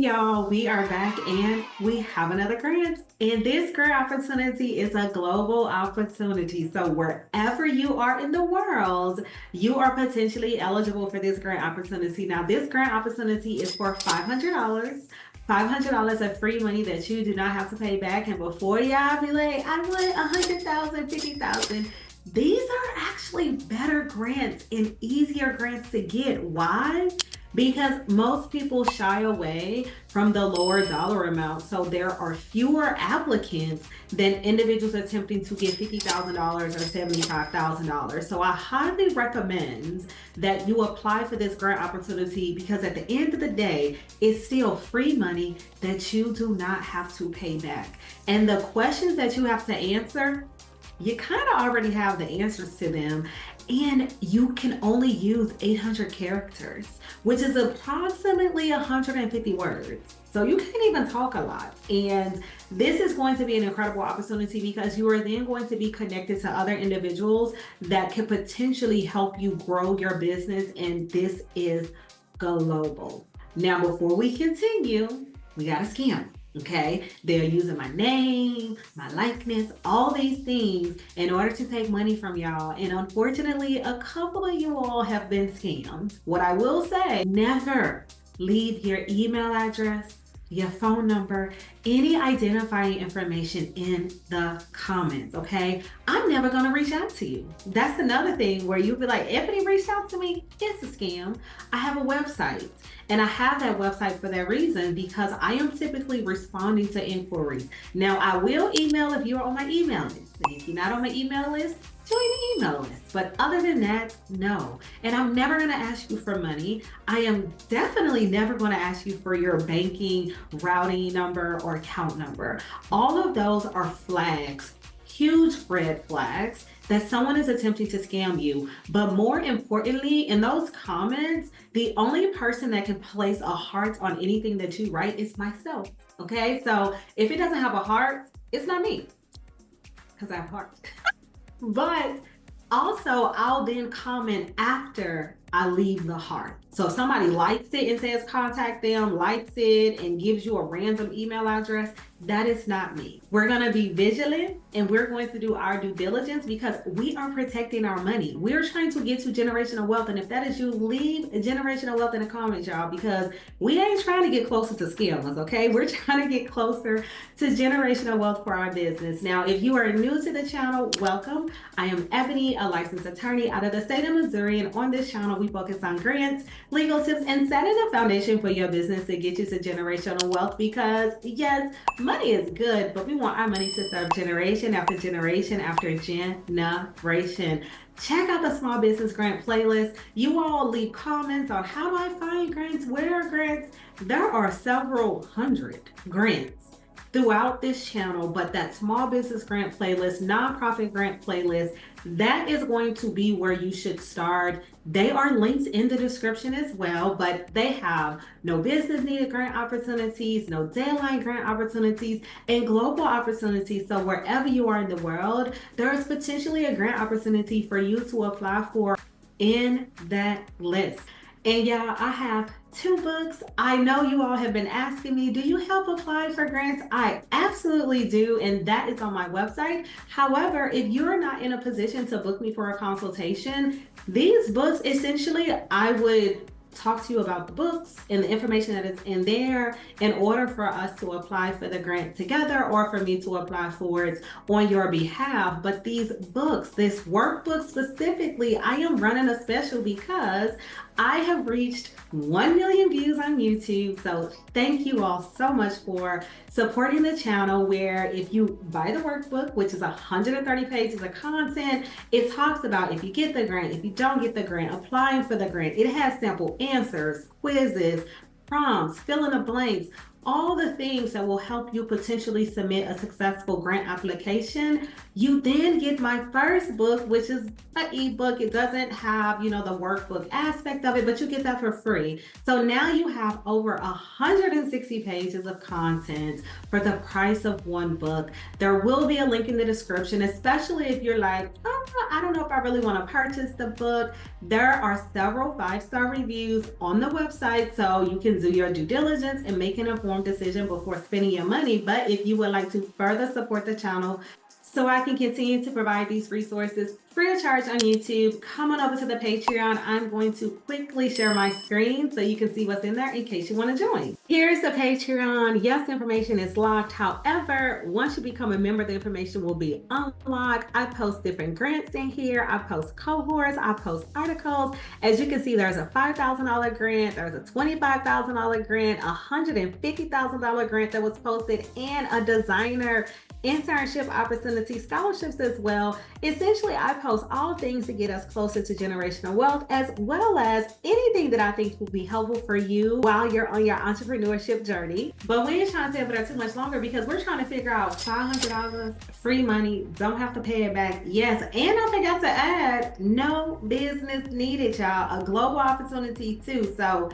y'all, we are back and we have another grant. And this grant opportunity is a global opportunity. So wherever you are in the world, you are potentially eligible for this grant opportunity. Now, this grant opportunity is for $500. $500 of free money that you do not have to pay back. And before y'all be like, I want 100,000, 50,000. These are actually better grants and easier grants to get. Why? Because most people shy away from the lower dollar amount. So there are fewer applicants than individuals attempting to get $50,000 or $75,000. So I highly recommend that you apply for this grant opportunity because at the end of the day, it's still free money that you do not have to pay back. And the questions that you have to answer, you kind of already have the answers to them, and you can only use 800 characters, which is approximately 150 words. So you can't even talk a lot. And this is going to be an incredible opportunity because you are then going to be connected to other individuals that could potentially help you grow your business. And this is global. Now, before we continue, we got a scam. Okay, they're using my name, my likeness, all these things in order to take money from y'all. And unfortunately, a couple of you all have been scammed. What I will say, never leave your email address, your phone number, any identifying information in the comments, okay? I'm never gonna reach out to you. That's another thing where you'll be like, Ebony reached out to me, it's a scam. I have a website. And I have that website for that reason because I am typically responding to inquiries. Now, I will email if you're on my email list. And if you're not on my email list, join the email list. But other than that, no. And I'm never going to ask you for money. I am definitely never going to ask you for your banking routing number or account number. All of those are flags, huge red flags that someone is attempting to scam you. But more importantly, in those comments, the only person that can place a heart on anything that you write is myself. Okay, so if it doesn't have a heart, it's not me, because I have heart. But also, I'll then comment after I leave the heart. So if somebody likes it and says contact them, likes it, and gives you a random email address, that is not me. We're going to be vigilant and we're going to do our due diligence because we are protecting our money. We're trying to get to generational wealth. And if that is you, leave generational wealth in the comments, y'all, because we ain't trying to get closer to scammers, okay? We're trying to get closer to generational wealth for our business. Now, if you are new to the channel, welcome. I am Ebony, a licensed attorney out of the state of Missouri. And on this channel, we focus on grants, legal tips, and setting a foundation for your business to get you to generational wealth because, yes, money is good, but we want our money to serve generation after generation after generation. Check out the small business grant playlist. You all leave comments on how do I find grants, where are grants? There are several hundred grants throughout this channel, but that small business grant playlist, nonprofit grant playlist, that is going to be where you should start. They are linked in the description as well, but they have no business needed grant opportunities, no deadline grant opportunities, and global opportunities. So wherever you are in the world, there is potentially a grant opportunity for you to apply for in that list. And y'all, I have 2 books. I know you all have been asking me, do you help apply for grants? I absolutely do, and that is on my website. However, if you're not in a position to book me for a consultation, these books, essentially, I would talk to you about the books and the information that is in there in order for us to apply for the grant together or for me to apply for it on your behalf. But these books, this workbook specifically, I am running a special because I have reached 1 million views on YouTube. So thank you all so much for supporting the channel, where if you buy the workbook, which is 130 pages of content, it talks about if you get the grant, if you don't get the grant, applying for the grant. It has sample answers, quizzes, prompts, fill in the blanks, all the things that will help you potentially submit a successful grant application. You then get my first book, which is an ebook. It doesn't have, the workbook aspect of it, but you get that for free. So now you have over 160 pages of content for the price of one book. There will be a link in the description, especially if you're like, oh, I don't know if I really want to purchase the book. There are several 5-star reviews on the website, so you can do your due diligence and make an informed decision before spending your money. But if you would like to further support the channel so I can continue to provide these resources free of charge on YouTube, come on over to the Patreon. I'm going to quickly share my screen so you can see what's in there in case you want to join. Here's the Patreon. Yes, information is locked. However, once you become a member, the information will be unlocked. I post different grants in here. I post cohorts. I post articles. As you can see, there's a $5,000 grant. There's a $25,000 grant, a $150,000 grant that was posted, and a designer internship opportunity scholarships as well. Essentially, I post all things to get us closer to generational wealth, as well as anything that I think will be helpful for you while you're on your entrepreneurship journey. But we ain't trying to stay over there too much longer because we're trying to figure out $500 free money, don't have to pay it back. Yes, and I forgot to add, no business needed, y'all. A global opportunity too. So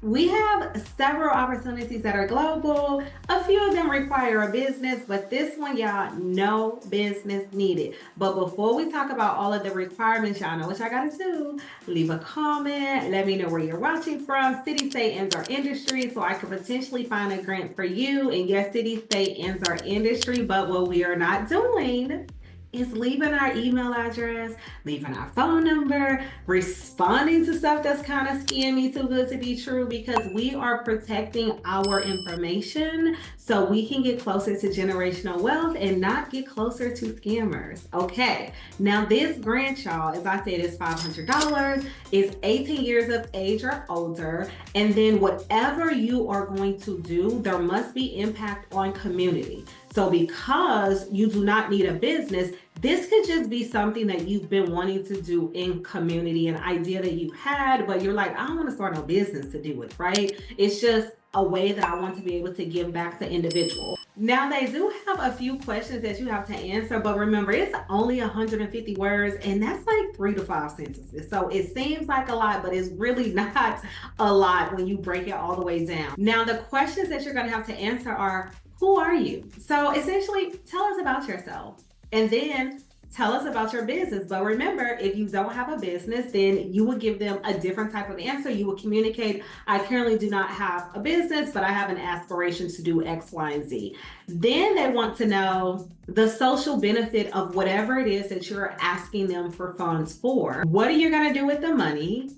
we have several opportunities that are global. A few of them require a business, but this one, y'all, no business needed. But before we talk about all of the requirements, y'all know what y'all gotta do. Leave a comment. Let me know where you're watching from. City, state, and or industry, so I could potentially find a grant for you. And yes, city, state, and or industry, but what we are not doing is leaving our email address, leaving our phone number, responding to stuff that's kind of scammy, too good to be true, because we are protecting our information so we can get closer to generational wealth and not get closer to scammers. Okay, now this grant, y'all, as I said, is $500. It's 18 years of age or older. And then whatever you are going to do, there must be impact on community. So because you do not need a business, this could just be something that you've been wanting to do in community, an idea that you've had, but you're like, I don't want to start a business to do it, right? It's just a way that I want to be able to give back to individuals. Now, they do have a few questions that you have to answer, but remember, it's only 150 words, and that's like 3 to 5 sentences. So it seems like a lot, but it's really not a lot when you break it all the way down. Now, the questions that you're going to have to answer are, who are you? So essentially, tell us about yourself, and then tell us about your business. But remember, if you don't have a business, then you would give them a different type of answer. You would communicate, I currently do not have a business, but I have an aspiration to do X, Y, and Z. Then they want to know the social benefit of whatever it is that you're asking them for funds for. What are you going to do with the money?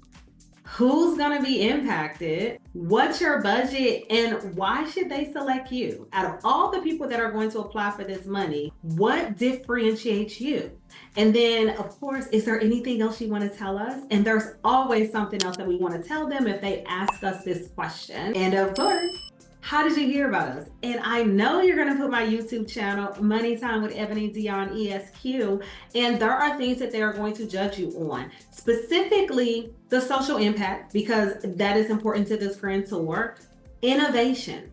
Who's going to be impacted? What's your budget? And why should they select you? Out of all the people that are going to apply for this money, what differentiates you? And then, of course, is there anything else you want to tell us? And there's always something else that we want to tell them if they ask us this question. And of course, how did you hear about us? And I know you're going to put my YouTube channel, Money Time with Ebony Dion ESQ, and there are things that they are going to judge you on. Specifically, the social impact, because that is important to this grantor. Innovation.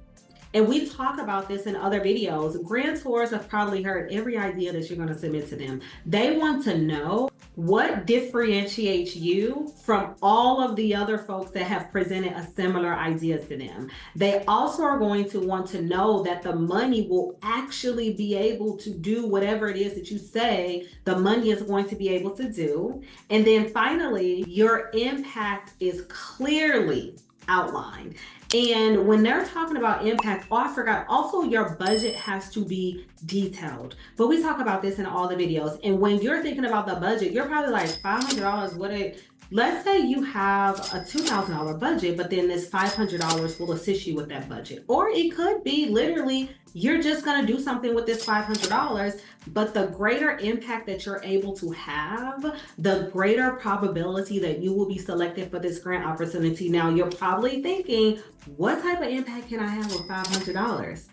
And we talk about this in other videos. Grantors have probably heard every idea that you're going to submit to them. They want to know what differentiates you from all of the other folks that have presented a similar idea to them. They also are going to want to know that the money will actually be able to do whatever it is that you say the money is going to be able to do. And then finally, your impact is clearly outlined. And when they're talking about impact, oh, I forgot, also your budget has to be detailed. But we talk about this in all the videos. And when you're thinking about the budget, you're probably like, $500, let's say you have a $2,000 budget, but then this $500 will assist you with that budget. Or it could be literally, you're just going to do something with this $500, but the greater impact that you're able to have, the greater probability that you will be selected for this grant opportunity. Now, you're probably thinking, what type of impact can I have with $500?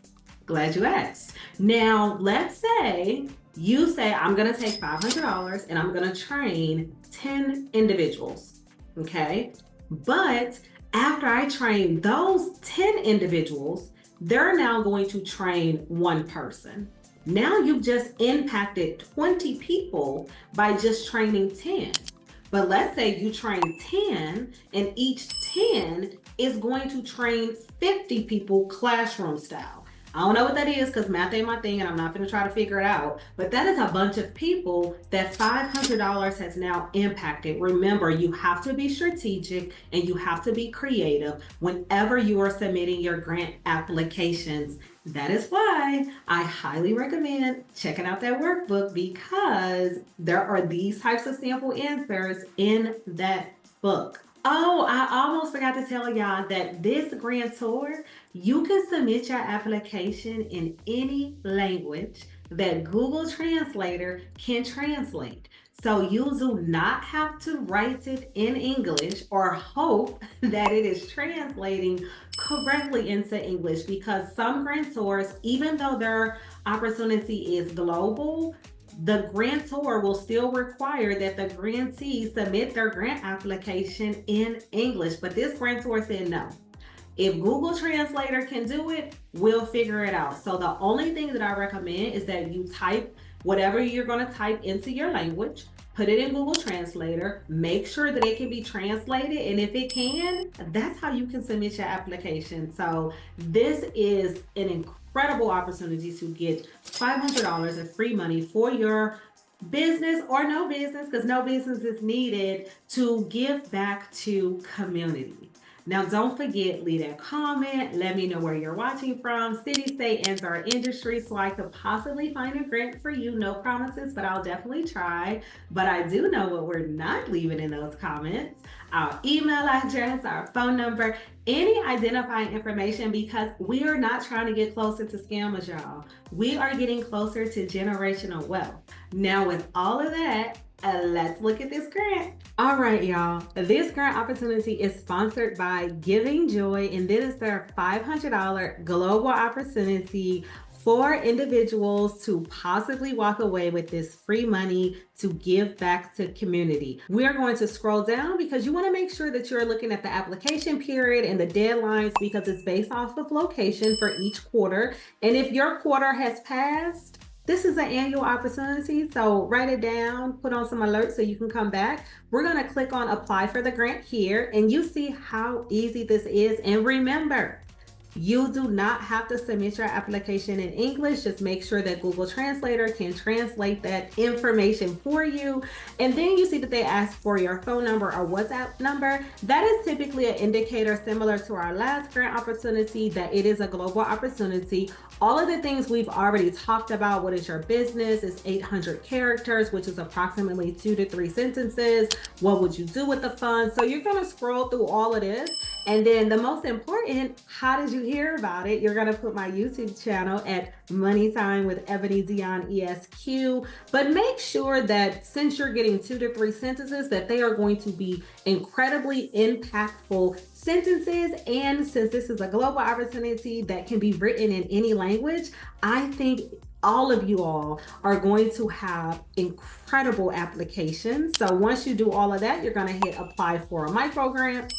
Glad you asked. Now, let's say you say, I'm going to take $500 and I'm going to train 10 individuals. Okay. But after I train those 10 individuals, they're now going to train one person. Now you've just impacted 20 people by just training 10. But let's say you train 10 and each 10 is going to train 50 people classroom style. I don't know what that is because math ain't my thing and I'm not going to try to figure it out. But that is a bunch of people that $500 has now impacted. Remember, you have to be strategic and you have to be creative whenever you are submitting your grant applications. That is why I highly recommend checking out that workbook because there are these types of sample answers in that book. Oh, I almost forgot to tell y'all that this grantor, you can submit your application in any language that Google Translator can translate. So you do not have to write it in English or hope that it is translating correctly into English because some grantors, even though their opportunity is global, the grantor will still require that the grantee submit their grant application in English. But this grantor said no. If Google Translator can do it, we'll figure it out. So the only thing that I recommend is that you type whatever you're going to type into your language, put it in Google Translator, make sure that it can be translated. And if it can, that's how you can submit your application. So this is an incredible opportunity to get $500 of free money for your business or no business, because no business is needed, to give back to community. Now, don't forget, leave that comment. Let me know where you're watching from, city, state, and our industry, so I could possibly find a grant for you. No promises, but I'll definitely try. But I do know what we're not leaving in those comments: our email address, our phone number, any identifying information, because we are not trying to get closer to scammers, y'all. We are getting closer to generational wealth. Now, with all of that, let's look at this grant. All right, y'all. This grant opportunity is sponsored by Giving Joy, and this is their $500 global opportunity for individuals to possibly walk away with this free money to give back to community. We are going to scroll down because you want to make sure that you're looking at the application period and the deadlines, because it's based off of location for each quarter. And if your quarter has passed, this is an annual opportunity, so write it down, put on some alerts so you can come back. We're going to click on apply for the grant here, and you see how easy this is. And remember, you do not have to submit your application in English. Just make sure that Google Translator can translate that information for you. And then you see that they ask for your phone number or WhatsApp number. That is typically an indicator, similar to our last grant opportunity, that it is a global opportunity. All of the things we've already talked about. What is your business? It's 800 characters, which is approximately 2 to 3 sentences. What would you do with the funds? So you're going to scroll through all of this. And then the most important, how did you hear about it? You're going to put my YouTube channel at Money Time with Ebony Dion ESQ. But make sure that since you're getting 2 to 3 sentences, that they are going to be incredibly impactful sentences. And since this is a global opportunity that can be written in any language, I think all of you all are going to have incredible applications. So once you do all of that, you're going to hit apply for a micro grant.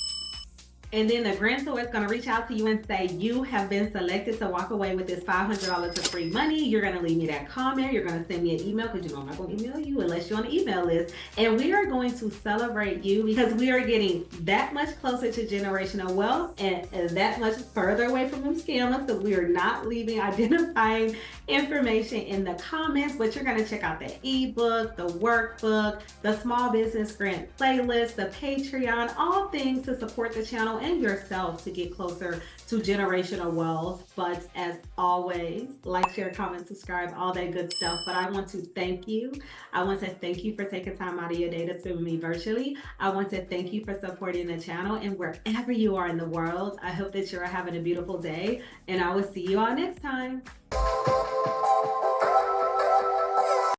And then the grantor is going to reach out to you and say, you have been selected to walk away with this $500 of free money. You're going to leave me that comment. You're going to send me an email, because you know I'm not going to email you unless you're on the email list. And we are going to celebrate you because we are getting that much closer to generational wealth and that much further away from them scammers. So we are not leaving identifying information in the comments, but you're going to check out the ebook, the workbook, the small business grant playlist, the Patreon, all things to support the channel and yourself to get closer to generational wealth. But as always, like, share, comment, subscribe, all that good stuff. But I want to thank you. I want to thank you for taking time out of your day to spend with me virtually. I want to thank you for supporting the channel, and wherever you are in the world, I hope that you're having a beautiful day, and I will see you all next time.